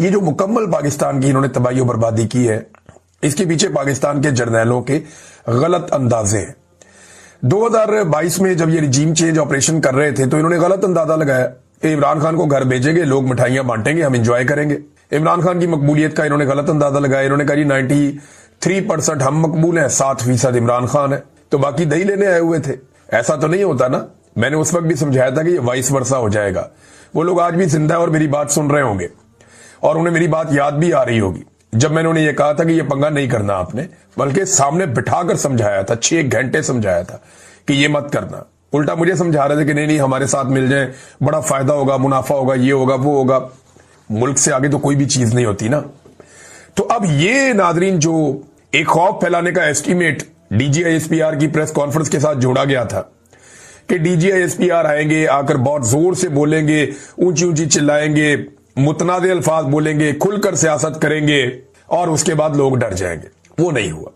ये जो मुकम्मल पाकिस्तान की इन्होंने तबाही और बर्बादी की है, इसके पीछे पाकिस्तान के जर्नैलों के गलत अंदाजे हैं। 2022 में जब ये रिजीम चेंज ऑपरेशन कर रहे थे तो इन्होंने गलत अंदाजा लगाया कि इमरान खान को घर भेजेंगे, लोग मिठाइयां बांटेंगे, हम इंजॉय करेंगे। इमरान खान की मकबूलियत का इन्होंने गलत अंदाजा लगाया। इन्होंने कहा जी 93% हम मकबूल हैं, 7% इमरान खान है, तो बाकी दही लेने आए हुए थे। ऐसा तो नहीं होता ना। मैंने उस वक्त भी समझाया था कि ये वाइस वर्सा हो जाएगा। वो लोग आज भी जिंदा है और मेरी बात सुन रहे होंगे और उन्हें मेरी बात याद भी आ रही होगी जब मैंने उन्हें यह कहा था कि यह पंगा नहीं करना आपने, बल्कि सामने बिठाकर समझाया था, 6 घंटे समझाया था कि ये मत करना। उल्टा मुझे समझा रहे थे कि नहीं हमारे साथ मिल जाए, बड़ा फायदा होगा, मुनाफा होगा, ये होगा, वो होगा। मुल्क से आगे तो कोई भी चीज नहीं होती ना। तो अब ये नाजरीन जो एक खौफ फैलाने का एस्टीमेट DGISPR की प्रेस कॉन्फ्रेंस के साथ जोड़ा गया था कि DGISPR आएंगे, आकर बहुत जोर से बोलेंगे, ऊंची ऊंची चिल्लाएंगे, मुतनादे अल्फाज बोलेंगे, खुलकर सियासत करेंगे और उसके बाद लोग डर जाएंगे, वो नहीं हुआ।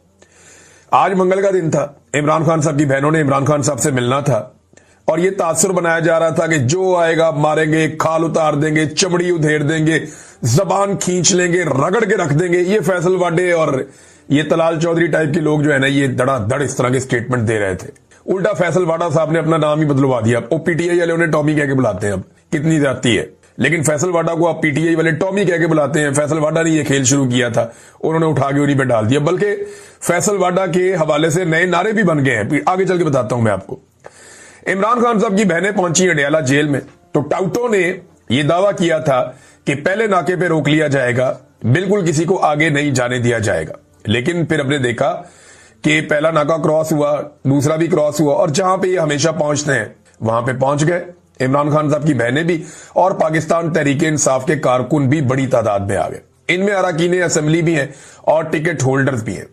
आज मंगल का दिन था, इमरान खान साहब की बहनों ने इमरान खान साहब से मिलना था और यह तासुर बनाया जा रहा था कि जो आएगा मारेंगे, खाल उतार देंगे, चमड़ी उधेड़ देंगे, जबान खींच लेंगे, रगड़ के रख देंगे। ये फैसल वाडे और ये तलाल चौधरी टाइप के लोग जो है ना, ये धड़ाधड़ इस तरह के स्टेटमेंट दे रहे थे। उल्टा फैसल वाडा साहब ने अपना नाम ही बदलवा दिया। वो PTI वाले उन्हें टॉमी कह के बुलाते हैं। अब कितनी जाती है, लेकिन फैसल वाडा को आप PTI वाले टॉमी कह के बुलाते हैं। फैसल वाडा ने ये खेल शुरू किया था, उन्होंने उठा के उन्हीं पे डाल दिया। बल्कि फैसल वाडा के हवाले से नए नारे भी बन गए हैं, आगे चल के बताता हूं मैं आपको। इमरान खान साहब की बहनें पहुंची अडयाला जेल में, तो टाउटों ने यह दावा किया था कि पहले नाके पे रोक लिया जाएगा, बिल्कुल किसी को आगे नहीं जाने दिया जाएगा। लेकिन फिर हमने देखा कि पहला नाका क्रॉस हुआ, दूसरा भी क्रॉस हुआ और जहां पे ये हमेशा पहुंचते हैं वहां पे पहुंच गए। इमरान खान साहब की बहनें भी और पाकिस्तान तहरीक इंसाफ के कारकुन भी बड़ी तादाद में आ गए। इनमें अरकान असेंबली भी हैं और टिकट होल्डर्स भी हैं।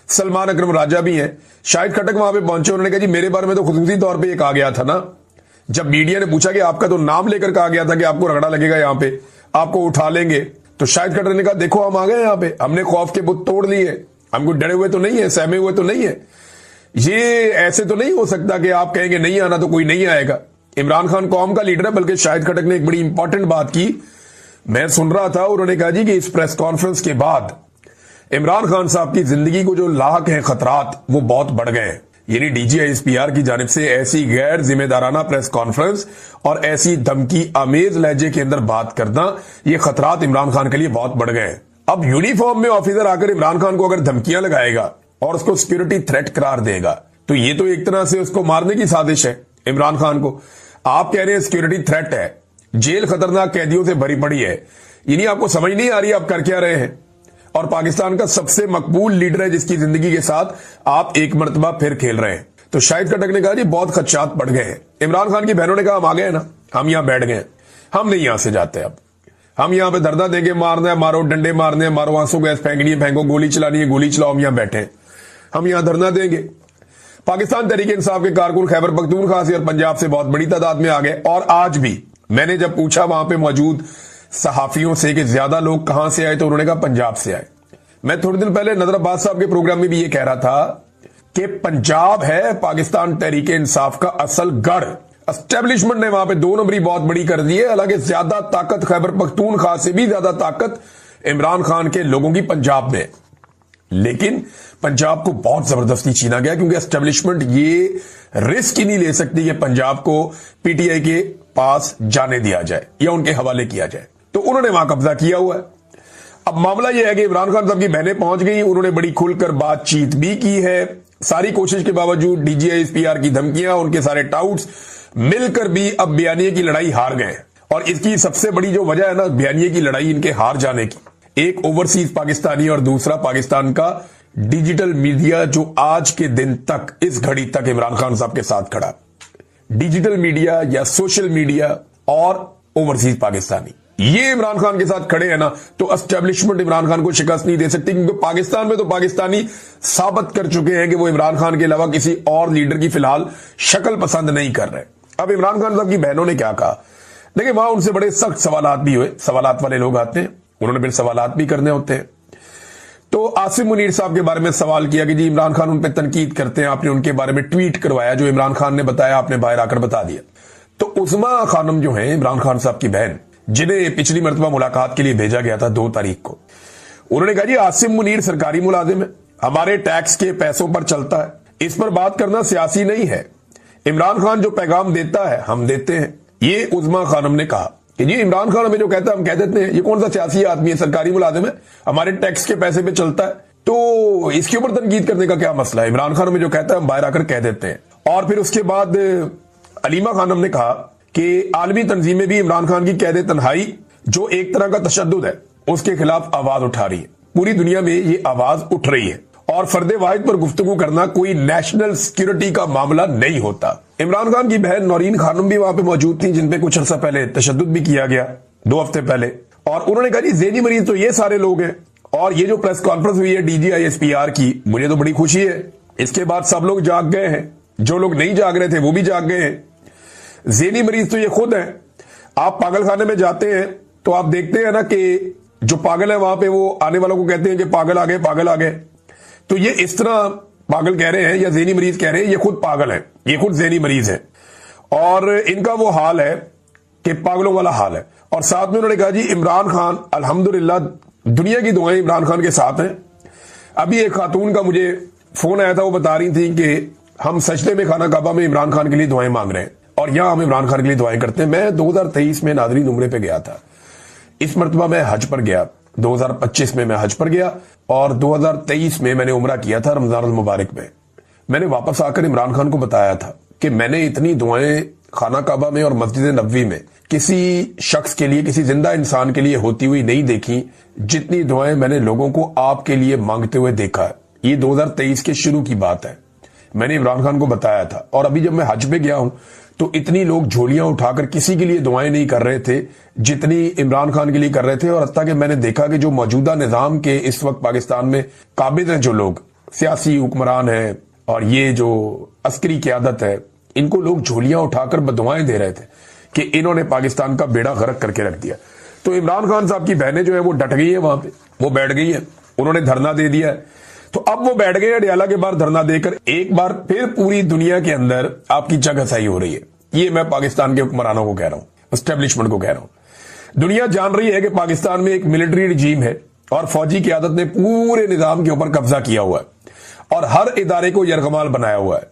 सलमान अकरम राजा भी हैं। शाहिद खटक वहां पे पहुंचे, उन्होंने कहा जी मेरे बारे में तो खुसूसी तौर पर यह कहा गया था ना, जब मीडिया ने पूछा कि आपका तो नाम लेकर कहा गया था कि आपको रगड़ा लगेगा, यहां पे आपको उठा लेंगे, तो शाहिद खटक ने कहा देखो हम आ गए, यहां पे हमने खौफ के बुत तोड़ लिए, हमको डरे हुए तो नहीं है, सहमे हुए तो नहीं है। ये ऐसे तो नहीं हो सकता कि आप कहेंगे नहीं आना तो कोई नहीं आएगा। इमरान खान कौम का लीडर है। बल्कि शाहिद खटक ने एक बड़ी इंपॉर्टेंट बात की, मैं सुन रहा था, उन्होंने कहा जी कि इस प्रेस कॉन्फ्रेंस के बाद इमरान खान साहब की जिंदगी को जो लाक हैं खतरात, वो बहुत बढ़ गए हैं। यानी DGISPR की जानिब से ऐसी गैर जिम्मेदाराना प्रेस कॉन्फ्रेंस और ऐसी धमकी आमेज लहजे के अंदर बात करना, ये खतरात इमरान खान के लिए बहुत बढ़ गए हैं। अब यूनिफॉर्म में ऑफिसर आकर इमरान खान को अगर धमकियां लगाएगा और उसको सिक्योरिटी थ्रेट करार देगा, तो ये तो एक तरह से उसको मारने की साजिश है इमरान खान को। आप कह रहे हैं सिक्योरिटी थ्रेट है, जेल खतरनाक कैदियों से भरी पड़ी है, यानी आपको समझ नहीं आ रही आप कर क्या रहे हैं। और पाकिस्तान का सबसे मकबूल लीडर है जिसकी जिंदगी के साथ आप एक मरतबा फिर खेल रहे हैं। तो शाहिद खटक ने कहा जी बहुत खदशात बढ़ गए हैं। इमरान खान की बहनों ने कहा हम आ गए ना, हम यहां बैठ गए, हम नहीं यहां से जाते, अब हम यहां पे धरना देंगे, मारना है मारो, डंडे मारने हैं मारो, आंसू गैस फेंकनी है फेंको, गोली चलानी है गोली चलाओ, हम यहां बैठे, हम यहां धरना देंगे। पाकिस्तान तहरीक इंसाफ के कारकुन खैबर पख्तूनख्वा से और पंजाब से बहुत बड़ी तादाद में आ गए। और आज भी मैंने जब पूछा वहां पे मौजूद सहाफियों से कि ज्यादा लोग कहां से आए, तो उन्होंने कहा पंजाब से आए। मैं थोड़े दिन पहले नजर अब्बास साहब के प्रोग्राम में भी ये कह रहा था कि पंजाब है पाकिस्तान तहरीक इंसाफ का असल गढ़। एस्टेब्लिशमेंट ने वहां पे 2 नंबरी बहुत बड़ी कर दी है। हालांकि ज्यादा ताकत खैबर पख्तूनख्वा से भी ज्यादा ताकत इमरान खान के लोगों की पंजाब में, लेकिन पंजाब को बहुत जबरदस्ती छीना गया क्योंकि एस्टेब्लिशमेंट ये रिस्क ही नहीं ले सकती कि पंजाब को PTI के पास जाने दिया जाए या उनके हवाले किया जाए, तो उन्होंने वहां कब्जा किया हुआ है। अब मामला यह है कि इमरान खान साहब की बहनें पहुंच गई, उन्होंने बड़ी खुलकर बातचीत भी की है। सारी कोशिश के बावजूद DGISPR की धमकियां, उनके सारे टाउट्स मिलकर भी अब बयानिए की लड़ाई हार गए। और इसकी सबसे बड़ी जो वजह है ना बयानिए की लड़ाई इनके हार जाने की, एक ओवरसीज पाकिस्तानी और दूसरा पाकिस्तान का डिजिटल मीडिया जो आज के दिन तक, इस घड़ी तक इमरान खान साहब के साथ खड़ा। डिजिटल मीडिया या सोशल मीडिया और ओवरसीज पाकिस्तानी, ये इमरान खान के साथ खड़े हैं ना, तो एस्टेब्लिशमेंट इमरान खान को शिकस्त नहीं दे सकती। क्योंकि पाकिस्तान में तो पाकिस्तानी साबित कर चुके हैं कि वो इमरान खान के अलावा किसी और लीडर की फिलहाल शक्ल पसंद नहीं कर रहे। अब इमरान खान साहब की बहनों ने क्या कहा, देखिए वहां उनसे बड़े सख्त सवालात भी हुए, सवालात वाले लोग आते हैं, उन्होंने फिर सवालात भी करने होते हैं। तो आसिम मुनीर साहब के बारे में सवाल किया कि जी इमरान खान उन पर तनकीद करते हैं, आपने उनके बारे में ट्वीट करवाया, जो इमरान खान ने बताया आपने बाहर आकर बता दिया। तो उस्मा खानम जो है इमरान खान साहब की बहन, जिन्हें पिछली मरतबा मुलाकात के लिए भेजा गया था 2 तारीख को। उन्होंने कहा जी आसिम मुनीर सरकारी मुलाजिम है, हमारे टैक्स के पैसों पर चलता है, इस पर बात करना सियासी नहीं है। इमरान खान जो पैगाम देता है हम देते हैं। ये उज़मा खानम ने कहा कि जी इमरान खान हमें जो कहता है हम कह देते हैं। ये कौन सा सियासी आदमी है, सरकारी मुलाजिम है, हमारे टैक्स के पैसे पे चलता है, तो इसके ऊपर तनकीद करने का क्या मसला है। इमरान खान हमें जो कहता है हम बाहर आकर कह देते हैं। और फिर उसके बाद अलीमा खानम ने कहा कि आलमी तंजीमें भी इमरान खान की कैद तन्हाई जो एक तरह का तशद्दुद है उसके खिलाफ आवाज उठा रही है। पूरी दुनिया में ये आवाज उठ रही है और फर्दे वाहिद पर गुफ्तगू करना कोई नेशनल सिक्योरिटी का मामला नहीं होता। इमरान खान की बहन नौरीन खानम भी वहां पे मौजूद थी, जिनपे कुछ अर्सा पहले तशद्दुद भी किया गया 2 हफ्ते पहले। और उन्होंने कहा जी ज़हनी मरीज तो ये सारे लोग हैं। और ये जो प्रेस कॉन्फ्रेंस हुई है DGISPR की, मुझे तो बड़ी खुशी है। इसके बाद सब लोग जाग गए हैं, जो लोग नहीं जाग रहे थे वो भी जाग गए हैं। ज़हनी मरीज तो ये खुद है। आप पागल खाने में जाते हैं तो आप देखते हैं ना कि जो पागल है वहां पे वो आने वालों को कहते हैं कि पागल आ गए, पागल आ गए। तो ये इस तरह पागल कह रहे हैं या ज़हनी मरीज कह रहे हैं, ये खुद पागल है, ये खुद ज़हनी मरीज है। और इनका वो हाल है कि पागलों वाला हाल है। और साथ में उन्होंने कहा जी इमरान खान अल्हम्दुलिल्लाह दुनिया की दुआएं इमरान खान के साथ हैं। अभी एक खातून का मुझे फोन आया था, वो बता रही थी कि हम सजदे में खाना काबा में इमरान खान के लिए दुआएं मांग रहे हैं और यहां हम इमरान खान के लिए दुआएं करते हैं। मैं 2023 में नादरीन उम्रे पे गया था। इस मरतबा मैं हज पर गया। 2025 में मैं हज पर गया और 2023 में मैंने उम्रा किया था रमजान मुबारक में। मैंने वापस आकर इमरान खान को बताया था कि मैंने इतनी दुआएं खाना काबा में और मस्जिद नबवी में किसी शख्स के लिए, किसी जिंदा इंसान के लिए होती हुई नहीं देखी जितनी दुआएं मैंने लोगों को आपके लिए मांगते हुए देखा है। ये 2023 के शुरू की बात है। मैंने इमरान खान को बताया था। और अभी जब मैं हज पे गया हूं तो इतनी लोग झोलियां उठाकर किसी के लिए दुआएं नहीं कर रहे थे जितनी इमरान खान के लिए कर रहे थे। और हत्ता कि मैंने देखा कि जो मौजूदा निजाम के इस वक्त पाकिस्तान में काबिज हैं, जो लोग सियासी हुक्मरान हैं और ये जो अस्करी क़यादत है, इनको लोग झोलियां उठाकर बदुआएं दे रहे थे कि इन्होंने पाकिस्तान का बेड़ा गर्क करके रख दिया। तो इमरान खान साहब की बहनें जो है वो डट गई है, वहां पे वो बैठ गई है, उन्होंने धरना दे दिया है। तो अब वो बैठ गए अडियाला के बाहर धरना देकर एक बार फिर पूरी दुनिया के अंदर आपकी जगहसाई हो रही है। ये मैं पाकिस्तान के हुक्मरानों को कह रहा हूं, एस्टेब्लिशमेंट को कह रहा हूं। दुनिया जान रही है कि पाकिस्तान में एक मिलिट्री रिजीम है और फौजी क़यादत ने पूरे निजाम के ऊपर कब्जा किया हुआ है और हर इदारे को यरगमाल बनाया हुआ है।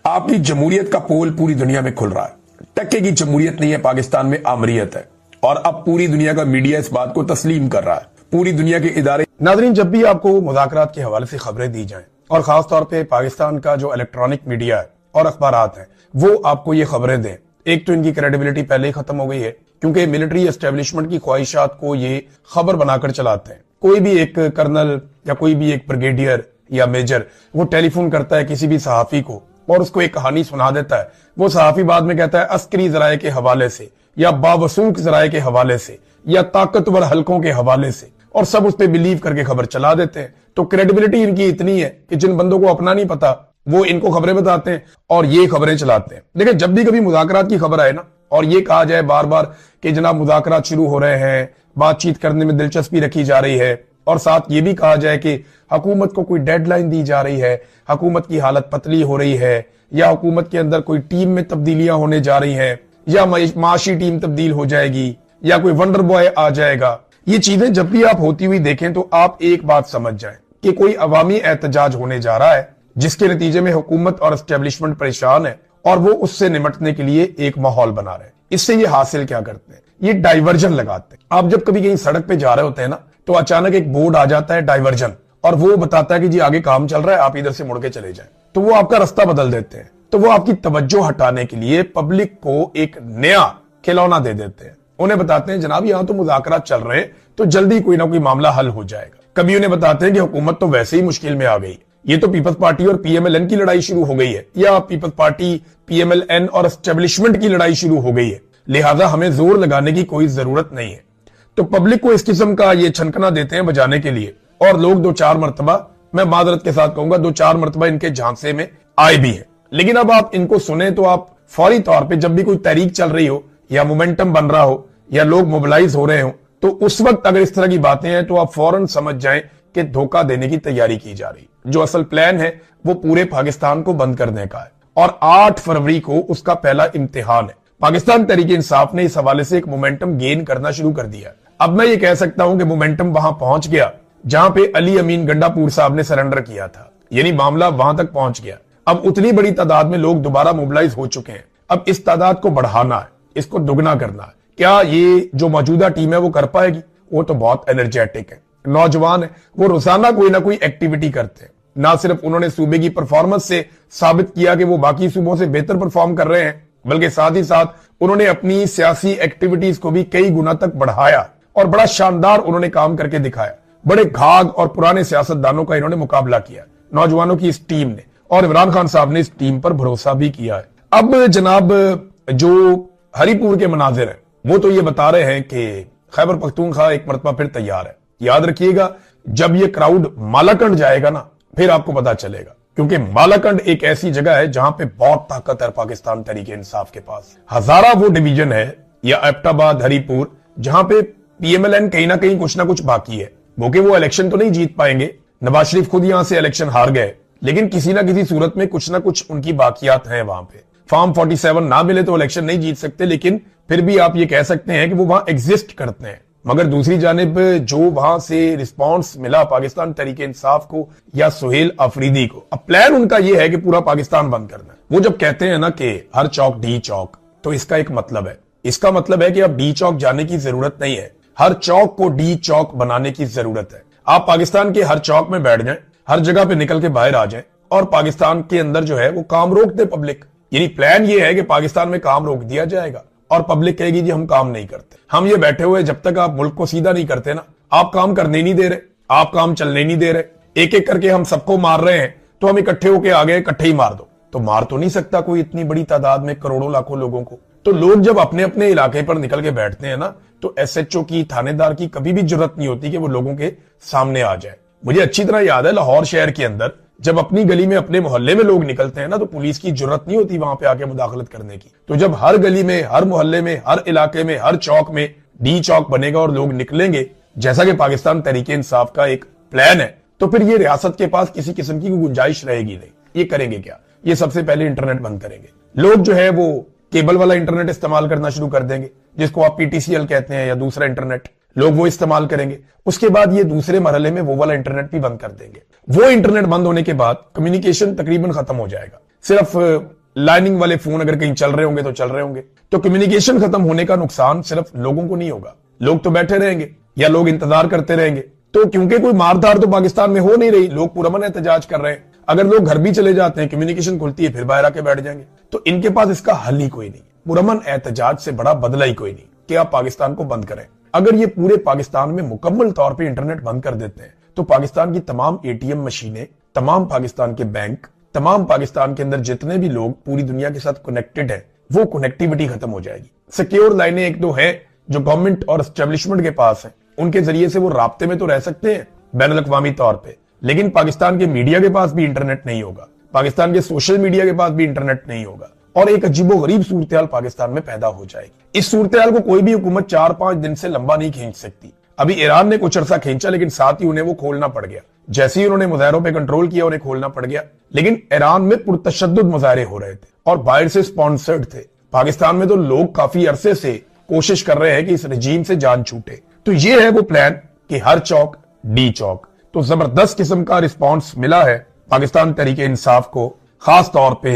आपकी जमहूरियत का पोल पूरी दुनिया में खुल रहा है। टक्के की जमहूरियत नहीं है, पाकिस्तान में आमरीयत है। और अब पूरी दुनिया का मीडिया इस बात को तस्लीम कर रहा है, पूरी दुनिया के इदारे। नाज़रीन, जब भी आपको मुज़ाकरात के हवाले से खबरें दी जाएं और खासतौर पे पाकिस्तान का जो इलेक्ट्रॉनिक मीडिया है और अखबारात हैं वो आपको ये खबरें दें, एक तो इनकी क्रेडिबिलिटी पहले ही खत्म हो गई है क्योंकि मिलिट्री एस्टेब्लिशमेंट की ख्वाहिशात को ये खबर बनाकर चलाते हैं। कोई भी एक कर्नल या कोई भी एक ब्रिगेडियर या मेजर वो टेलीफोन करता है किसी भी सहाफी को और उसको एक कहानी सुना देता है। वो सहाफी बाद में कहता है अस्करी जराये के हवाले से या बावसूख जराये के हवाले से या ताकतवर हलकों के हवाले से, और सब उस पर बिलीव करके खबर चला देते हैं। तो क्रेडिबिलिटी इनकी इतनी है कि जिन बंदों को अपना नहीं पता वो इनको खबरें बताते हैं और ये खबरें चलाते हैं। देखिए, जब भी कभी मुज़ाकरात की खबर आए ना और ये कहा जाए बार बार कि जनाब मुज़ाकरात शुरू हो रहे हैं, बातचीत करने में दिलचस्पी रखी जा रही है और साथ ये भी कहा जाए कि हुकूमत को कोई डेडलाइन दी जा रही है, हुकूमत की हालत पतली हो रही है या हुकूमत के अंदर कोई टीम में तब्दीलियां होने जा रही हैं या माशी टीम तब्दील हो जाएगी या कोई वंडर बॉय आ जाएगा, ये चीजें जब भी आप होती हुई देखें तो आप एक बात समझ जाएं कि कोई अवामी एहतजाज होने जा रहा है जिसके नतीजे में हुकूमत और एस्टेब्लिशमेंट परेशान है और वो उससे निपटने के लिए एक माहौल बना रहे हैं। इससे ये हासिल क्या करते हैं, ये डाइवर्जन लगाते हैं। आप जब कभी कहीं सड़क पे जा रहे होते हैं ना तो अचानक एक बोर्ड आ जाता है डाइवर्जन और वो बताता है कि जी आगे काम चल रहा है, आप इधर से मुड़ के चले जाएं। तो वो आपका रास्ता बदल देते हैं। तो वो आपकी तवज्जो हटाने के लिए पब्लिक को एक नया खिलौना दे देते हैं। उन्हें बताते हैं जनाब यहां तो मुज़ाकरात चल रहे हैं तो जल्दी कोई ना कोई मामला हल हो जाएगा। कभी उन्हें बताते हैं कि हुकूमत तो वैसे ही मुश्किल में आ गई, ये तो पीपल्स पार्टी और पीएमएलएन की लड़ाई शुरू हो गई है या पीपल्स पार्टी पीएमएलएन और एस्टेब्लिशमेंट की लड़ाई शुरू हो गई है, लिहाजा हमें जोर लगाने की कोई जरूरत नहीं है। तो पब्लिक को इस किस्म का ये छनकना देते हैं बजाने के लिए और लोग 2-4 मरतबा, मैं माजरत के साथ कहूंगा 2-4 मरतबा इनके झांसे में आए भी है। लेकिन अब आप इनको सुने तो आप फौरी तौर पर जब भी कोई तहरीक चल रही हो या मोमेंटम बन रहा हो या लोग मोबिलाइज हो रहे हो तो उस वक्त अगर इस तरह की बातें हैं तो आप फौरन समझ जाएं कि धोखा देने की तैयारी की जा रही। जो असल प्लान है वो पूरे पाकिस्तान को बंद करने का है और 8 फरवरी को उसका पहला इम्तिहान है। पाकिस्तान तहरीक इंसाफ ने इस हवाले से एक मोमेंटम गेन करना शुरू कर दिया। अब मैं ये कह सकता हूं कि मोमेंटम वहां पहुंच गया जहां पे अली अमीन गंडापुर साहब ने सरेंडर किया था, यानी मामला वहां तक पहुंच गया। अब उतनी बड़ी तादाद में लोग दोबारा मोबिलाइज हो चुके हैं। अब इस तादाद को बढ़ाना है, इसको दुगना करना है। क्या ये जो मौजूदा टीम है वो कर पाएगी? वो तो बहुत एनर्जेटिक है, नौजवान है, वो रोजाना कोई ना कोई एक्टिविटी करते हैं। ना सिर्फ उन्होंने सूबे की परफॉर्मेंस से साबित किया कि वो बाकी सूबों से बेहतर परफॉर्म कर रहे हैं, बल्कि साथ ही साथ उन्होंने अपनी सियासी एक्टिविटीज को भी कई गुना तक बढ़ाया और बड़ा शानदार उन्होंने काम करके दिखाया। बड़े घाघ और पुराने सियासतदानों का इन्होंने मुकाबला किया नौजवानों की इस टीम ने, और इमरान खान साहब ने इस टीम पर भरोसा भी किया है। अब जनाब जो हरिपुर के मनाजिर है वो तो ये बता रहे हैं कि खैबर पख्तूनख्वा एक मरतबा फिर तैयार है। याद रखिएगा, जब ये क्राउड मालाकंड जाएगा ना, फिर आपको पता चलेगा, क्योंकि मालाकंड एक ऐसी जगह है जहां पे बहुत ताकत है पाकिस्तान तहरीक इंसाफ के पास। हजारा वो डिवीजन है या एबटाबाद हरिपुर जहां पे पीएमएलएन कहीं ना कहीं कुछ ना कुछ बाकी है। वो इलेक्शन तो नहीं जीत पाएंगे, नवाज शरीफ खुद यहां से इलेक्शन हार गए, लेकिन किसी ना किसी सूरत में कुछ ना कुछ उनकी बाकियात हैं वहां पे। फॉर्म 47 ना मिले तो इलेक्शन नहीं जीत सकते, लेकिन फिर भी आप ये कह सकते हैं कि वो वहां एग्जिस्ट करते हैं। मगर दूसरी जानिब जो वहां से रिस्पांस मिला पाकिस्तान तहरीक इंसाफ को या सुहेल अफरीदी को, अब प्लान उनका यह है कि पूरा पाकिस्तान बंद करना है। वो जब कहते हैं ना कि हर चौक डी चौक, तो इसका एक मतलब है, इसका मतलब है कि अब डी चौक जाने की जरूरत नहीं है, हर चौक को डी चौक बनाने की जरूरत है। आप पाकिस्तान के हर चौक में बैठ जाएं, हर जगह पे निकल के बाहर आ जाएं और पाकिस्तान के अंदर जो है वो काम रोक दे पब्लिक। यानी प्लान ये है कि पाकिस्तान में काम रोक दिया जाएगा और पब्लिक कहेगी जी हम काम नहीं करते, हम ये बैठे हुए, जब तक आप मुल्क को सीधा नहीं करते ना, आप काम करने नहीं दे रहे, आप काम चलने नहीं दे रहे, एक एक करके हम सबको मार रहे हैं, तो हम इकट्ठे होके आ गए, इकट्ठे ही मार दो। तो मार तो नहीं सकता कोई इतनी बड़ी तादाद में करोड़ों लाखों लोगों को। तो लोग जब अपने अपने इलाके पर निकल के बैठते हैं ना, तो एसएचओ की, थानेदार की कभी भी जरूरत नहीं होती कि वो लोगों के सामने आ जाए। मुझे अच्छी तरह याद है लाहौर शहर के अंदर जब अपनी गली में, अपने मोहल्ले में लोग निकलते हैं ना, तो पुलिस की जरूरत नहीं होती वहां पे आके मुदाखलत करने की। तो जब हर गली में, हर मोहल्ले में, हर इलाके में, हर चौक में डी चौक बनेगा और लोग निकलेंगे, जैसा कि पाकिस्तान तहरीक इंसाफ का एक प्लान है, तो फिर ये रियासत के पास किसी किस्म की गुंजाइश रहेगी नहीं। ये करेंगे क्या? ये सबसे पहले इंटरनेट बंद करेंगे। लोग जो है वो केबल वाला इंटरनेट इस्तेमाल करना शुरू कर देंगे, जिसको आप पीटीसीएल कहते हैं, या दूसरा इंटरनेट, लोग वो इस्तेमाल करेंगे। उसके बाद ये दूसरे मरहले में वो वाला इंटरनेट भी बंद कर देंगे। वो इंटरनेट बंद होने के बाद कम्युनिकेशन तकरीबन खत्म हो जाएगा। सिर्फ लाइनिंग वाले फोन अगर कहीं चल रहे होंगे तो चल रहे होंगे। तो कम्युनिकेशन खत्म होने का नुकसान सिर्फ लोगों को नहीं होगा, लोग तो बैठे रहेंगे या लोग इंतजार करते रहेंगे। तो क्योंकि कोई मारधार तो पाकिस्तान में हो नहीं रही, लोग पुरअमन एहतजाज कर रहे हैं। अगर लोग घर भी चले जाते हैं, कम्युनिकेशन खुलती है, फिर बाहर आके बैठ जाएंगे। तो इनके पास इसका हल ही कोई नहीं, पुरअमन एहतजाज से बड़ा बदला ही कोई नहीं कि आप पाकिस्तान को बंद करें। अगर ये पूरे पाकिस्तान में मुकम्मल तौर पे इंटरनेट बंद कर देते हैं, तो पाकिस्तान की तमाम एटीएम मशीनें, तमाम पाकिस्तान के बैंक, तमाम पाकिस्तान के अंदर जितने भी लोग पूरी दुनिया के साथ कनेक्टेड है, वो कनेक्टिविटी खत्म हो जाएगी। सिक्योर लाइनें एक दो है जो गवर्नमेंट और एस्टेब्लिशमेंट के पास है, उनके जरिए से वो राब्ते में तो रह सकते हैं बैनुल अक़वामी तौर पे, लेकिन पाकिस्तान के मीडिया के पास भी इंटरनेट नहीं होगा, पाकिस्तान के सोशल मीडिया के पास भी इंटरनेट नहीं होगा, और एक अजीबोगरीब सूरत पाकिस्तान में पैदा हो जाएगी। इस सूरत को कोई भी हुकूमत 4-5 दिन से लंबा नहीं खींच सकती। अभी ईरान ने कुछ अरसा खींचा, लेकिन साथ ही उन्हें वो खोलना पड़ गया। जैसे ही उन्होंने मुजाहरों पे कंट्रोल किया, उन्हें खोलना पड़ गया। लेकिन ईरान में पुरतशद्दुद मुजाहरे हो रहे थे और बाहर से स्पॉन्सर्ड थे। पाकिस्तान में तो लोग काफी अरसे से कोशिश कर रहे हैं कि इस रजीम से जान छूटे। तो ये है वो प्लान कि हर चौक डी चौक। तो जबरदस्त किस्म का रिस्पॉन्स मिला है पाकिस्तान तहरीक इंसाफ को, खास तौर पे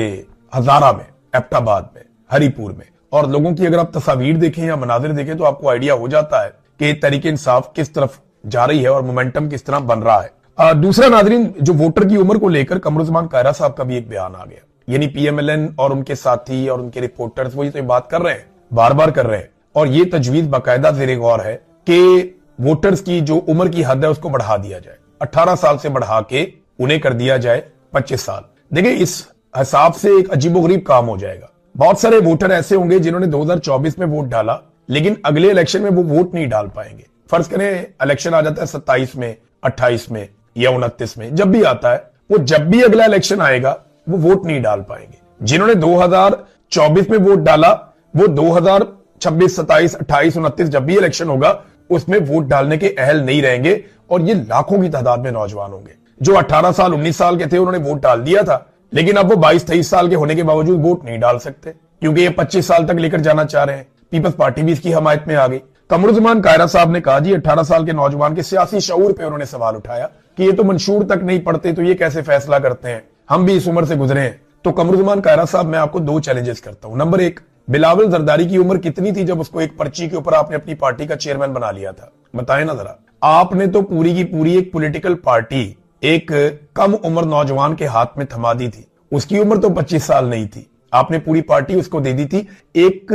हजारा में, एबटाबाद में, हरिपुर में। और लोगों की अगर आप तस्वीर देखें या मनाजिर देखें तो आपको आइडिया हो जाता है कि तहरीक इंसाफ किस तरफ जा रही है और मोमेंटम किस तरह बन रहा है। दूसरा नाजरीन, जो वोटर की उम्र को लेकर कमरुज़्ज़मान कायरा साहब का भी एक बयान आ गया, यानी पीएमएलएन और उनके साथी और उनके रिपोर्टर्स वो ये तो बात कर रहे हैं, बार बार कर रहे हैं, और ये तजवीज बाकायदा ज़ेरे गौर है कि वोटर्स की जो उम्र की हद है उसको बढ़ा दिया जाए, 18 साल से बढ़ा के उन्हें कर दिया जाए 25 साल। देखिए, इस हिसाब से एक अजीबोगरीब काम हो जाएगा। बहुत सारे वोटर ऐसे होंगे जिन्होंने 2024 में वोट डाला, लेकिन अगले इलेक्शन में वो वोट नहीं डाल पाएंगे। फर्ज करें इलेक्शन आ जाता है 27 में, 28 में या 29 में, जब भी आता है, वो जब भी अगला इलेक्शन आएगा वो वोट नहीं डाल पाएंगे। जिन्होंने 2024 में वोट डाला, वो 2026, 27, 28, 29 जब भी इलेक्शन होगा उसमें वोट डालने के अहल नहीं रहेंगे। और ये लाखों की तादाद में नौजवान होंगे जो 18 साल 19 साल के थे, उन्होंने वोट डाल दिया था, लेकिन अब वो 22-23 साल के होने के बावजूद वोट नहीं डाल सकते। क्योंकि ये 25 साल तक लेकर जाना चाह रहे हैं। पीपल्स पार्टी भी इसकी हमायत में आ गई। कमरुज़्ज़मान कायरा साहब ने कहा जी 18 साल के नौजवान के सियासी शऊर पे उन्होंने सवाल उठाया कि ये तो मंशूर तक नहीं पढ़ते, तो ये कैसे फैसला करते हैं, हम भी इस उम्र से गुजरे हैं। तो कमरुज़्ज़मान कायरा साहब, मैं आपको 2 चैलेंजेस करता हूं। नंबर 1, बिलावल जरदारी की उम्र कितनी थी जब उसको एक पर्ची के ऊपर आपने अपनी पार्टी का चेयरमैन बना लिया था? बताएं ना जरा। आपने तो पूरी की पूरी एक पॉलिटिकल पार्टी एक कम उम्र नौजवान के हाथ में थमा दी थी। उसकी उम्र तो 25 साल नहीं थी। आपने पूरी पार्टी उसको दे दी थी एक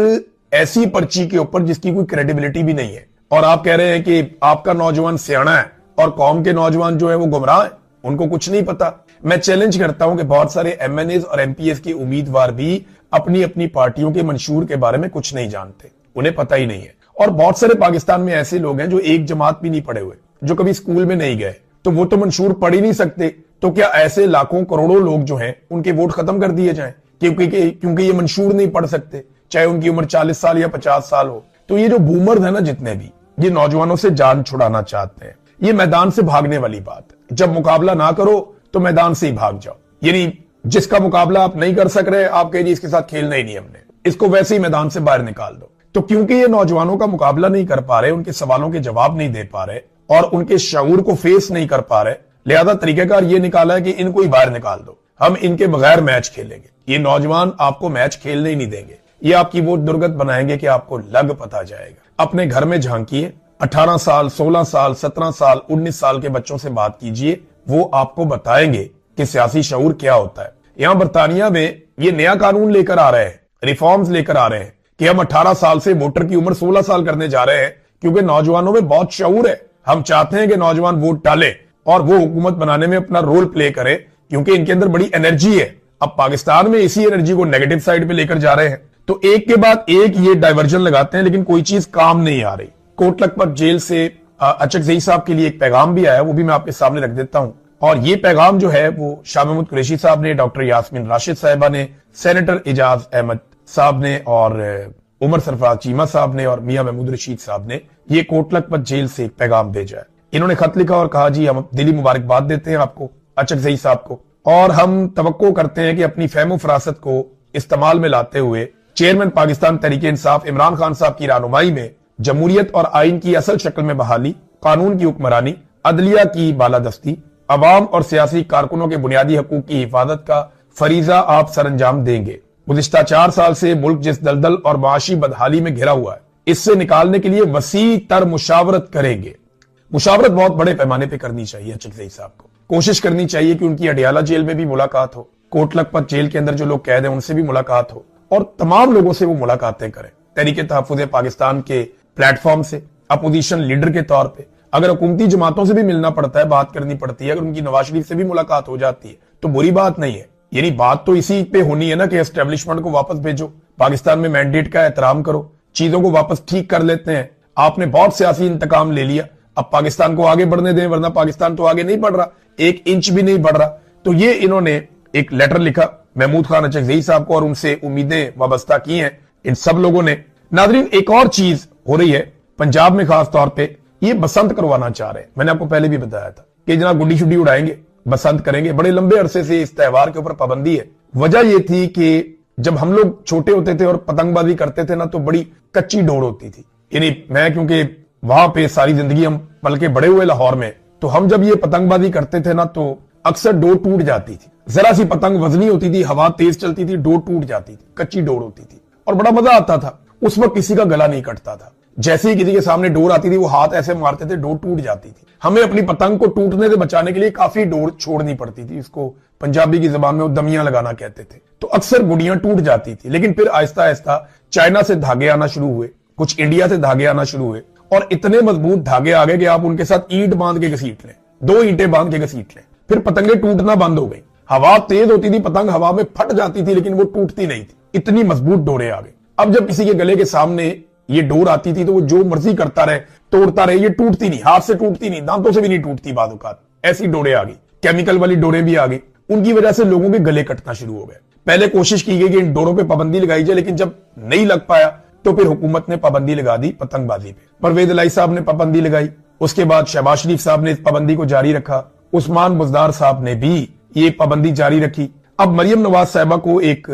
ऐसी पर्ची के ऊपर जिसकी कोई क्रेडिबिलिटी भी नहीं है। और आप कह रहे हैं कि आपका नौजवान सियाना है और कौम के नौजवान जो है वो गुमराह है, उनको कुछ नहीं पता। मैं चैलेंज करता हूं कि बहुत सारे एमएनएस और एमपीएस के उम्मीदवार भी अपनी अपनी पार्टियों के मंशूर के बारे में कुछ नहीं जानते, उन्हें पता ही नहीं है। और बहुत सारे पाकिस्तान में ऐसे लोग हैं जो एक जमात भी नहीं पढ़े हुए, जो कभी स्कूल में नहीं गए, तो वो तो मंशूर पढ़ ही नहीं सकते। तो क्या ऐसे लाखों करोड़ों लोग जो हैं उनके वोट खत्म कर दिए जाएं क्योंकि ये मंशूर नहीं पढ़ सकते, चाहे उनकी उम्र 40 साल या 50 साल हो? तो ये जो बूमर्स है ना, जितने भी ये नौजवानों से जान छुड़ाना चाहते हैं, ये मैदान से भागने वाली बात है। जब मुकाबला ना करो तो मैदान से ही भाग जाओ। यानी जिसका मुकाबला आप नहीं कर सक रहे, आप कहिए इसके साथ खेलना ही नहीं हमने, इसको वैसे ही मैदान से बाहर निकाल दो। तो क्योंकि ये नौजवानों का मुकाबला नहीं कर पा रहे, उनके सवालों के जवाब नहीं दे पा रहे और उनके शऊर को फेस नहीं कर पा रहे, लिहाजा तरीकेकार ये निकाला है कि इनको ही बाहर निकाल दो, हम इनके बगैर मैच खेलेंगे। ये नौजवान आपको मैच खेलने ही नहीं देंगे, ये आपकी वोट दुर्गत बनाएंगे कि आपको लग पता जाएगा। अपने घर में झांकिए, 18 साल, 16 साल, 17 साल, 19 साल के बच्चों से बात कीजिए, वो आपको बताएंगे कि सियासी शऊर क्या होता है। यहां बरतानिया में ये नया कानून लेकर आ रहे हैं, रिफॉर्म्स लेकर आ रहे हैं कि हम 18 साल से वोटर की उम्र 16 साल करने जा रहे हैं, क्योंकि नौजवानों में बहुत शऊर है। हम चाहते हैं कि नौजवान वोट डालें और वो हुकूमत बनाने में अपना रोल प्ले करे, क्योंकि इनके अंदर बड़ी एनर्जी है। अब पाकिस्तान में इसी एनर्जी को नेगेटिव साइड पे लेकर जा रहे हैं, तो एक के बाद एक ये डाइवर्जन लगाते हैं, लेकिन कोई चीज काम नहीं आ रही। कोट लखपत जेल से अचकजई साहब के लिए एक पैगाम भी आया, वो भी मैं आपके सामने रख देता हूं। और ये पैगाम जो है वो शाह महमूद कुरैशी साहब ने, डॉक्टर यास्मीन राशिद साहिबा ने, सेनेटर एजाज अहमद साहब ने और उमर सरफराज चीमा साहब ने और मियां महमूद रशीद साहब ने ये कोट लखपत जेल से एक पैगाम भेजा है। इन्होंने खत लिखा और कहा जी हम दिली मुबारकबाद देते हैं आपको, अचकजई साहब को, और हम तवक्को करते हैं कि अपनी फहमो फरासत को इस्तेमाल में लाते हुए चेयरमैन पाकिस्तान तहरीके इंसाफ इमरान खान साहब की रहनुमाई में जमहूरियत और आइन की असल शक्ल में बहाली, कानून की हुक्मरानी, अदलिया की बालादस्ती, अवाम और सियासी कारकुनों के बुनियादी हकूक की हिफाजत का फरीजा आप सरंजाम देंगे। गुज़िश्ता 4 साल से मुल्क जिस दलदल और माशी बदहाली में घिरा हुआ है, इससे निकालने के लिए वसी तर मुशावरत करेंगे। मुशावरत बहुत बड़े पैमाने पर करनी चाहिए अचकजई साहब को, कोशिश करनी चाहिए कि उनकी अडियाला जेल में भी मुलाकात हो, कोट लखपत जेल के अंदर जो लोग कैद हैं उनसे भी मुलाकात हो और तमाम लोगों से वो मुलाकातें करें। तहरीके तहफ़्फ़ुज़ पाकिस्तान के प्लेटफॉर्म से अपोजिशन लीडर के तौर पे, अगर हुकूमती जमातों से भी मिलना पड़ता है, बात करनी पड़ती है, अगर उनकी नवाज शरीफ से भी मुलाकात हो जाती है तो बुरी बात नहीं है। यानी बात तो इसी पे होनी है ना कि एस्टेब्लिशमेंट को वापस भेजो, पाकिस्तान में मैंडेट का एहतराम करो, चीजों को वापस ठीक कर लेते हैं। आपने बहुत सियासी इंतकाम ले लिया, अब पाकिस्तान को आगे बढ़ने दें, वरना पाकिस्तान तो आगे नहीं बढ़ रहा, 1 इंच भी नहीं बढ़ रहा। तो ये इन्होंने एक लेटर लिखा महमूद खान अचकजई साहब को और उनसे उम्मीदें वाबस्ता की हैं इन सब लोगों ने। नाजरीन, एक और चीज हो रही है पंजाब में, खास तौर पे ये बसंत करवाना चाह रहे हैं। मैंने आपको पहले भी बताया था कि जनाब गुड्डी शुड्डी उड़ाएंगे, बसंत करेंगे। बड़े लंबे अरसे से इस त्योहार के ऊपर पाबंदी है। वजह यह थी कि जब हम लोग छोटे होते थे और पतंगबाजी करते थे ना, तो बड़ी कच्ची डोर होती थी। यानी मैं क्योंकि वहां पे सारी जिंदगी हम पल के बड़े हुए लाहौर में, तो हम जब ये पतंगबाजी करते थे ना तो अक्सर डोर टूट जाती थी। जरा सी पतंग वजनी होती थी, हवा तेज चलती थी, डोर टूट जाती थी, कच्ची डोर होती थी और बड़ा मजा आता था। उस वक्त किसी का गला नहीं कटता था। जैसे ही किसी के सामने डोर आती थी वो हाथ ऐसे मारते थे, डोर टूट जाती थी। हमें अपनी पतंग को टूटने से बचाने के लिए काफी डोर छोड़नी पड़ती थी। इसको पंजाबी की जबान में वो दमियां लगाना कहते थे। तो अक्सर गुड़ियां टूट जाती थी, लेकिन फिर आहिस्ता आहिस्ता चाइना से धागे आना शुरू हुए, कुछ इंडिया से धागे आना शुरू हुए और इतने मजबूत धागे आ गए कि आप उनके साथ ईंट बांध के घसीट लें, 2 ईंटें बांध के घसीट लें, फिर पतंगे टूटना बंद हो गई। हवा तेज होती थी, पतंग हवा में फट जाती थी, लेकिन वो टूटती नहीं थी, इतनी मजबूत डोरे आ गई। अब जब किसी के गले के सामने ये डोर आती थी तो वो जो मर्जी करता रहे, तोड़ता रहे, ये टूटती नहीं, हाथ से टूटती नहीं, दांतों से भी नहीं टूटती। बाद औकात ऐसी डोरे आ गई, केमिकल वाली डोरें भी आ गई। उनकी वजह से लोगों के गले कटना शुरू हो गए। पहले कोशिश की गई कि इन डोरों पे पाबंदी लगाई जाए, लेकिन जब नहीं लग पाया तो फिर हुकूमत ने पाबंदी लगा दी पतंगबाजी पे। परवेज इलाही साहब ने पाबंदी लगाई, उसके बाद शहबाज शरीफ साहब ने इस पाबंदी को जारी रखा, उस्मान बुजदार साहब ने भी ये पाबंदी जारी रखी। अब मरियम नवाज साहिबा को एक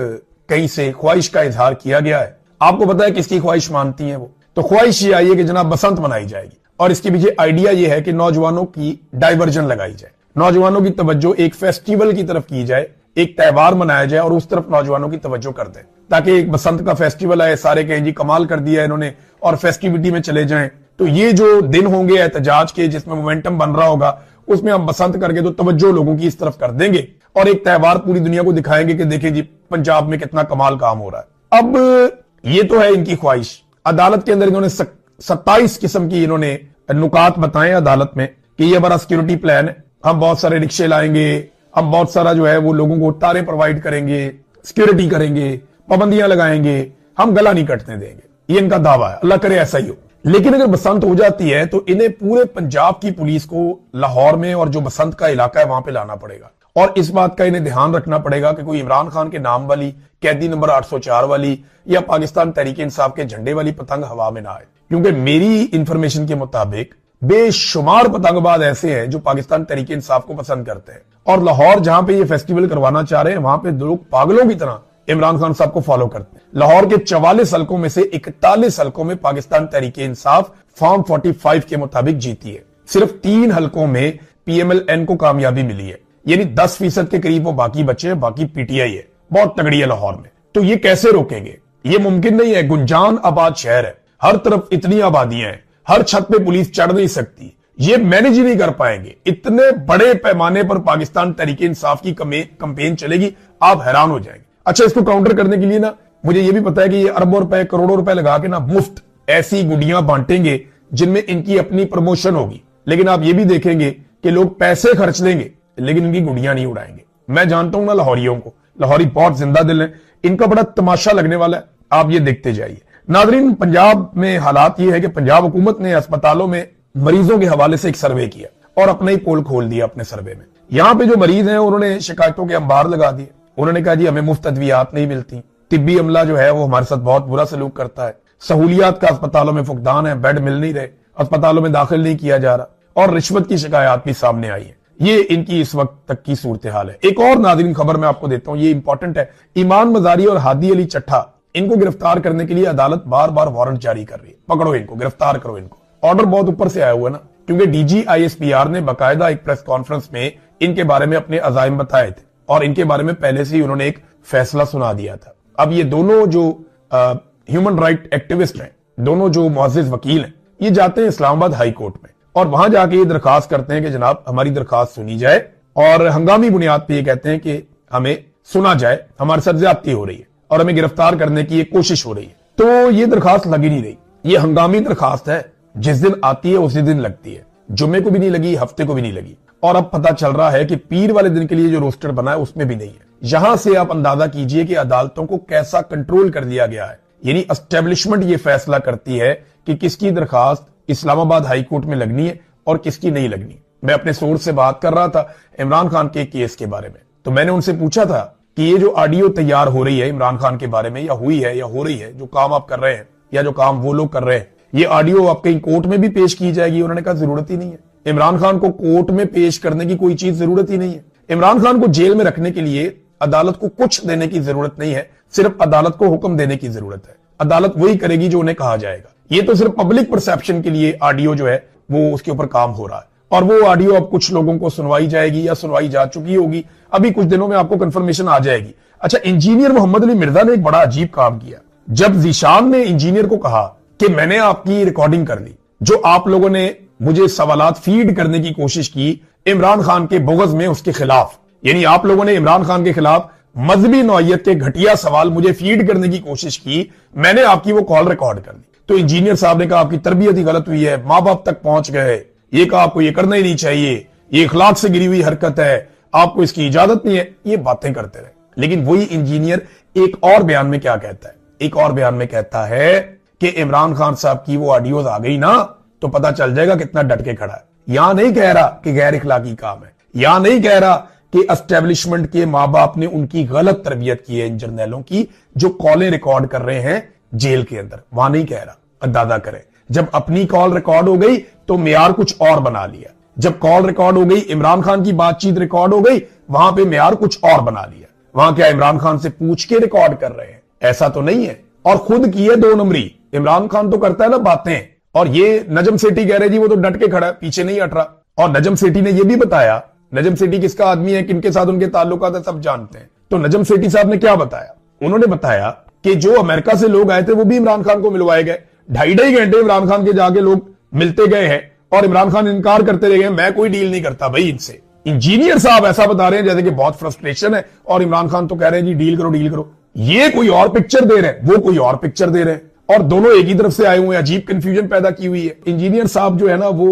कहीं से ख्वाहिश का इजहार किया गया है। आपको पता है किसकी ख्वाहिश मानती है वो? तो ख्वाहिश ये आई है कि जनाब बसंत मनाई जाएगी और इसके पीछे आइडिया ये है कि नौजवानों की डाइवर्जन लगाई जाए, नौजवानों की तवज्जो एक फेस्टिवल की तरफ की जाए, एक त्योहार मनाया जाए और उस तरफ नौजवानों की तवज्जो कर दें, ताकि एक बसंत का फेस्टिवल आए, सारे कहें जी कमाल कर दिया इन्होंने और फेस्टिविटी में चले जाएं। तो ये जो दिन होंगे एहतजाज के जिसमें मोमेंटम बन रहा होगा, उसमें हम बसंत करके तो तवज्जो लोगों की इस तरफ कर देंगे और एक त्योहार पूरी दुनिया को दिखाएंगे कि देखें जी पंजाब में कितना कमाल काम हो रहा है। अब ये तो है इनकी ख्वाहिश। अदालत के अंदर इन्होंने 27 किस्म की इन्होंने नुकात बताए अदालत में कि ये बड़ा सिक्योरिटी प्लान है, हम बहुत सारे रिक्शे लाएंगे, हम बहुत सारा जो है वो लोगों को तारे प्रोवाइड करेंगे, सिक्योरिटी करेंगे, पाबंदियां लगाएंगे, हम गला नहीं कटने देंगे। ये इनका दावा है, अल्लाह करे ऐसा ही हो। लेकिन अगर बसंत हो जाती है तो इन्हें पूरे पंजाब की पुलिस को लाहौर में और जो बसंत का इलाका है वहां पे लाना पड़ेगा और इस बात का इन्हें ध्यान रखना पड़ेगा कि कोई इमरान खान के नाम वाली, कैदी नंबर 804 वाली या पाकिस्तान तहरीक इंसाफ के झंडे वाली पतंग हवा में ना आए, क्योंकि मेरी इंफॉर्मेशन के मुताबिक बेशुमार पतंगबाज ऐसे हैं जो पाकिस्तान तहरीक इंसाफ को पसंद करते हैं और लाहौर जहां पे ये फेस्टिवल करवाना चाह रहे हैं वहां पे लोग पागलों की तरह इमरान खान साहब को फॉलो करते हैं। लाहौर के 44 हलकों में से 41 हलकों में पाकिस्तान तहरीक इंसाफ फॉर्म 45 के मुताबिक जीती है। सिर्फ 3 हलकों में PMLN को कामयाबी मिली है, यानी 10% के करीब वो बाकी बचे हैं, बाकी PTI है। बहुत तगड़ी है लाहौर में। तो ये कैसे रोकेंगे? ये मुमकिन नहीं है। गुंजान आबाद शहर है, हर तरफ इतनी आबादियां हैं, हर छत पे पुलिस चढ़ नहीं सकती, ये मैनेज ही नहीं कर पाएंगे। इतने बड़े पैमाने पर पाकिस्तान तहरीक इंसाफ की कंपेन चलेगी, आप हैरान हो जाएंगे। अच्छा, इसको काउंटर करने के लिए ना मुझे ये भी पता है कि ये अरबों रुपए करोड़ों रुपए लगा के ना मुफ्त ऐसी गुडियां बांटेंगे जिनमें इनकी अपनी प्रमोशन होगी, लेकिन आप ये भी देखेंगे कि लोग पैसे खर्च देंगे लेकिन इनकी गुडियां नहीं उड़ाएंगे। मैं जानता हूं ना लाहौरियों को, लाहौरी बहुत जिंदा दिल है, इनका बड़ा तमाशा लगने वाला है, आप ये देखते जाइए। नाजरीन, पंजाब में हालात ये है कि पंजाब हुकूमत ने अस्पतालों में मरीजों के हवाले से एक सर्वे किया और अपना ही पोल खोल दिया अपने सर्वे में। यहां पे जो मरीज हैं उन्होंने शिकायतों के अंबार लगा दिए। उन्होंने कहा जी हमें मुफ्त अद्वियात नहीं मिलती, तिब्बी अमला जो है वो हमारे साथ बहुत बुरा सलूक करता है, सहूलियात का अस्पतालों में फुकदान है, बेड मिल नहीं रहे, अस्पतालों में दाखिल नहीं किया जा रहा और रिश्वत की शिकायत भी सामने आई है। ये इनकी इस वक्त तक की सूरत हाल है। एक और नाज़रीन खबर मैं आपको देता हूं, ये इंपॉर्टेंट है। ईमान मजारी और हादी अली चट्ठा, इनको गिरफ्तार करने के लिए अदालत बार बार वारंट जारी कर रही है। पकड़ो इनको, गिरफ्तार करो इनको। ऑर्डर बहुत ऊपर से आया हुआ है ना, क्योंकि DG ISPR ने बाकायदा एक प्रेस कॉन्फ्रेंस में इनके बारे में अपने अजाइम बताए थे और इनके बारे में पहले से ही उन्होंने एक फैसला सुना दिया था। अब ये दोनों जो ह्यूमन राइट एक्टिविस्ट हैं, दोनों जो मुअज़्ज़िज़ वकील हैं, ये जाते हैं इस्लामाबाद हाई कोर्ट में और वहां जाके ये दरखास्त करते हैं कि जनाब हमारी दरखास्त सुनी जाए और हंगामी बुनियाद पे ये कहते हैं कि हमें सुना जाए, हमारे साथ ज्यादती हो रही है और हमें गिरफ्तार करने की एक कोशिश हो रही है। तो ये दरखास्त लगी नहीं रही, ये हंगामी दरखास्त है, जिस दिन आती है उसी दिन लगती है। जुम्मे को भी नहीं लगी, हफ्ते को भी नहीं लगी और अब पता चल रहा है कि पीर वाले दिन के लिए जो रोस्टर बना है उसमें भी नहीं है। यहां से आप अंदाजा कीजिए कि अदालतों को कैसा कंट्रोल कर दिया गया है। यानी एस्टेब्लिशमेंट ये फैसला करती है कि किसकी दरखास्त इस्लामाबाद हाई कोर्ट में लगनी है और किसकी नहीं लगनी। मैं अपने सोर्स से बात कर रहा था इमरान खान के केस के बारे में, तो मैंने उनसे पूछा था कि ये जो ऑडियो तैयार हो रही है इमरान खान के बारे में, या हुई है या हो रही है, जो काम आप कर रहे हैं या जो काम वो लोग कर रहे हैं, ये ऑडियो आप कहीं कोर्ट में भी पेश की जाएगी? उन्होंने कहा जरूरत ही नहीं है, इमरान खान को कोर्ट में पेश करने की कोई चीज जरूरत ही नहीं है। इमरान खान को जेल में रखने के लिए अदालत को कुछ देने की जरूरत नहीं है, सिर्फ अदालत को हुक्म देने की जरूरत है। अदालत वही करेगी जो उन्हें कहा जाएगा। ये तो सिर्फ पब्लिक परसेप्शन के लिए ऑडियो जो है वो उसके ऊपर काम हो रहा है और वो ऑडियो अब कुछ लोगों को सुनवाई जाएगी या सुनवाई जा चुकी होगी, अभी कुछ दिनों में आपको कंफर्मेशन आ जाएगी। अच्छा, इंजीनियर मोहम्मद अली मिर्जा ने एक बड़ा अजीब काम किया। जब जीशान ने इंजीनियर को कहा कि मैंने आपकी रिकॉर्डिंग कर ली, जो आप लोगों ने मुझे सवालात फीड करने की कोशिश की इमरान खान के बुग़्ज़ में उसके खिलाफ, यानी आप लोगों ने इमरान खान के खिलाफ मजहबी नौइयत के घटिया सवाल मुझे फीड करने की कोशिश की, मैंने आपकी वो कॉल रिकॉर्ड कर ली। तो इंजीनियर साहब ने कहा आपकी तरबियत ही गलत हुई है, माँ बाप तक पहुंच गए, ये कहा आपको ये करना ही नहीं चाहिए, ये इखलाक से गिरी हुई हरकत है, आपको इसकी इजाजत नहीं है। ये बातें करते रहे। लेकिन वही इंजीनियर एक और बयान में क्या कहता है? एक और बयान में कहता है कि इमरान खान साहब की वो ऑडियोज आ गई ना तो पता चल जाएगा कितना डट के खड़ा है। यहां नहीं कह रहा कि गैर इखलाकी काम है, यहां नहीं कह रहा कि एस्टेब्लिशमेंट के मां बाप ने उनकी गलत तरबियत की है इन जर्नैलों की जो कॉलें रिकॉर्ड कर रहे हैं जेल के अंदर, वहां नहीं कह रहा। अंदाजा करें, जब अपनी कॉल रिकॉर्ड हो गई तो मेयार कुछ और बना लिया, जब कॉल रिकॉर्ड हो गई, इमरान खान की बातचीत रिकॉर्ड हो गई, वहां पे मेयार कुछ और बना लिया। वहां क्या इमरान खान से पूछ के रिकॉर्ड कर रहे हैं? ऐसा तो नहीं है। और खुद की है 2 नंबरी। इमरान खान तो करता है ना बातें, और ये नजम सेठी कह रहे जी वो तो डट के खड़ा है, पीछे नहीं हट रहा। और नजम सेठी ने यह भी बताया, नजम सेठी किसका आदमी है, किनके साथ उनके ताल्लुकात है, सब जानते हैं। तो नजम सेठी साहब ने क्या बताया? उन्होंने बताया कि जो अमेरिका से लोग आए थे वो भी इमरान खान को मिलवाए गए। 2.5 घंटे इमरान खान के जाके लोग मिलते गए हैं और इमरान खान इनकार करते रह गए, मैं कोई डील नहीं करता भाई इनसे। इंजीनियर साहब ऐसा बता रहे हैं जैसे कि बहुत फ्रस्ट्रेशन है, और इमरान खान तो कह रहे हैं जी डील करो डील करो। ये कोई और पिक्चर दे रहे हैं, वो कोई और पिक्चर दे रहे हैं, और दोनों एक ही तरफ से आए हुए हैं। अजीब कंफ्यूजन पैदा की हुई है। इंजीनियर साहब जो है ना वो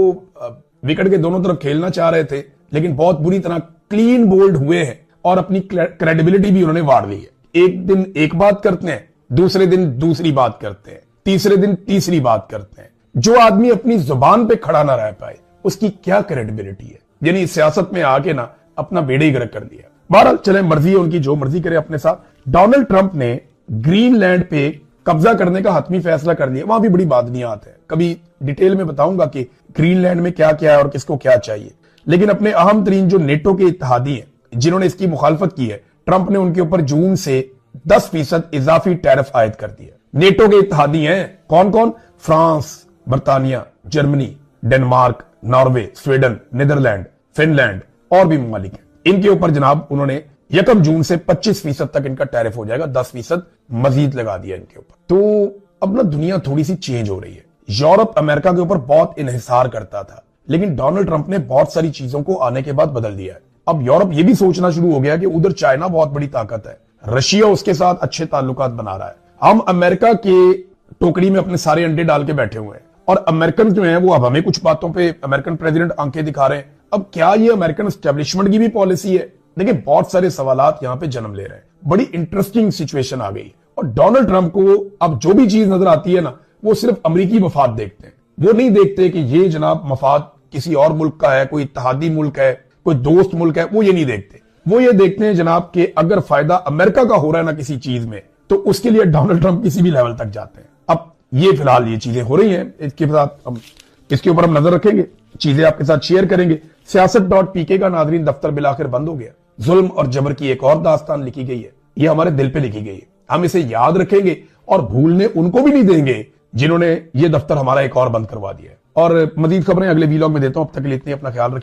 विकेट के दोनों तरफ खेलना चाह रहे थे, लेकिन बहुत बुरी तरह क्लीन बोल्ड हुए हैं और अपनी क्रेडिबिलिटी भी उन्होंने वार ली है। एक दिन एक बात करते हैं, दूसरे दिन दूसरी बात करते हैं, तीसरे दिन तीसरी बात करते हैं। जो आदमी अपनी जुबान पे खड़ा ना रह पाए उसकी क्या क्रेडिबिलिटी है? यानी सियासत में आके ना अपना बेड़े ही गर्क कर दिया। बहरहाल चले, मर्जी है उनकी, जो मर्जी करे अपने साथ। डोनाल्ड ट्रंप ने ग्रीनलैंड पे कब्जा करने का हतमी फैसला कर लिया। वहां भी बड़ी बादनियात है, कभी डिटेल में बताऊंगा कि ग्रीनलैंड में क्या क्या है और किसको क्या चाहिए। लेकिन अपने अहम तरीन जो नेटो के इत्तेहादी हैं जिन्होंने इसकी मुखालफत की है, ट्रंप ने उनके ऊपर जून से 10% इजाफी टैरिफ आयद कर दिया। नेटो के इत्तेहादी हैं कौन कौन? फ्रांस, बर्तानिया, Germany, Denmark, Norway, Sweden, Netherland, Finland और भी ममालिक हैं। इनके ऊपर जनाब उन्होंने 1 जून से 25% तक इनका टैरिफ हो जाएगा, 10% मजीद लगा दिया इनके ऊपर। तो अब ना दुनिया थोड़ी सी चेंज हो रही है। यूरोप अमेरिका के ऊपर बहुत इन्हिसार करता था, लेकिन डोनाल्ड ट्रंप ने बहुत सारी चीजों को आने के बाद बदल दिया है। अब यूरोप ये भी सोचना शुरू हो गया कि उधर चाइना बहुत बड़ी ताकत है, रशिया उसके साथ अच्छे ताल्लुकात बना रहा है। हम अमेरिका के टोकरी में अपने सारे अंडे डाल के बैठे हुए हैं, और अमेरिकन जो है वो अब हमें कुछ बातों पे अमेरिकन प्रेसिडेंट आंखें दिखा रहे हैं। अब क्या ये अमेरिकन एस्टेब्लिशमेंट की भी पॉलिसी है? देखिए बहुत सारे सवालात यहां पे जन्म ले रहे हैं। बड़ी इंटरेस्टिंग सिचुएशन आ गई, और डोनाल्ड ट्रंप को अब जो भी चीज नजर आती है ना, वो सिर्फ अमेरिकी मफाद देखते हैं। वो नहीं देखते कि ये जनाब मफाद किसी और मुल्क का है, कोई इत्तेहादी मुल्क है, कोई दोस्त मुल्क है। वो ये नहीं देखते। वो ये देखते हैं जनाब कि अगर फायदा अमेरिका का हो रहा है ना किसी चीज में, तो उसके लिए डोनाल्ड ट्रंप किसी भी लेवल तक जाते हैं। अब ये फिलहाल ये चीजें हो रही हैं, इसके ऊपर हम नजर रखेंगे, चीजें आपके साथ शेयर करेंगे। सियासत.pk का नादरीन दफ्तर बिलाखिर बंद हो गया। जुल्म और जबर की एक और दास्तान लिखी गई है, ये हमारे दिल पे लिखी गई है। हम इसे याद रखेंगे और भूलने उनको भी नहीं देंगे जिन्होंने ये दफ्तर हमारा एक और बंद करवा दिया है। और मजीद खबरें अगले वीलॉग में देता हूं। अब तक के लिए इतनी, अपना ख्याल रखिए।